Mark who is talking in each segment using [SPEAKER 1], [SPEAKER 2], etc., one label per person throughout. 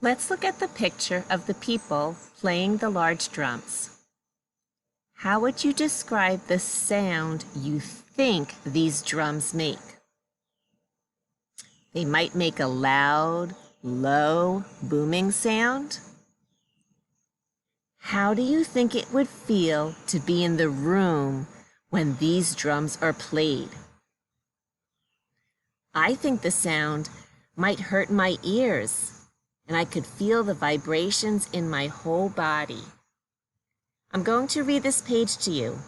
[SPEAKER 1] Let's look at the picture of the people playing the large drums. How would you describe the sound you think these drums make? They might make a loud, low, booming sound. How do you think it would feel to be in the room when these drums are played? I think the sound might hurt my ears, and I could feel the vibrations in my whole body. I'm going to read this page to you.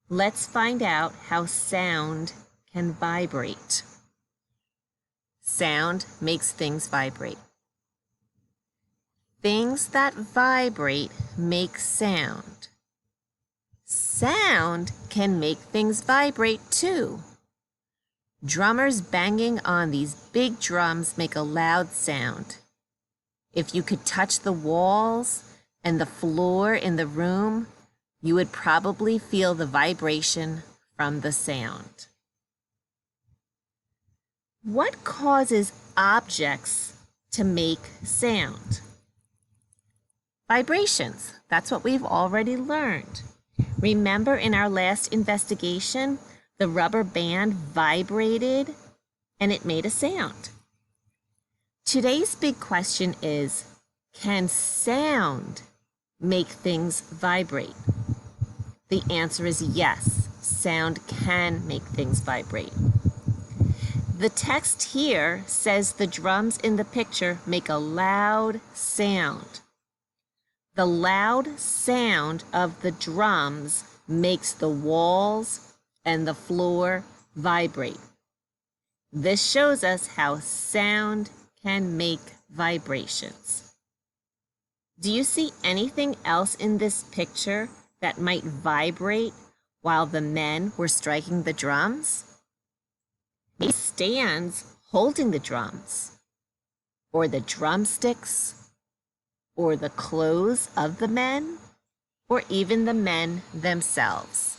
[SPEAKER 1] Let's find out how sound can vibrate. Sound makes things vibrate. Things that vibrate make sound. Sound can make things vibrate too. Drummers banging on these big drums make a loud sound. If you could touch the walls and the floor in the room, you would probably feel the vibration from the sound. What causes objects to make sound? Vibrations. That's what we've already learned. Remember in our last investigation, the rubber band vibrated and it made a sound. Today's big question is, can sound make things vibrate? The answer is yes, sound can make things vibrate. The text here says the drums in the picture make a loud sound. The loud sound of the drums makes the walls and the floor vibrate. This shows us how sound can make vibrations. Do you see anything else in this picture that might vibrate while the men were striking the drums? Maybe stands holding the drums, or the drumsticks, or the clothes of the men, or even the men themselves.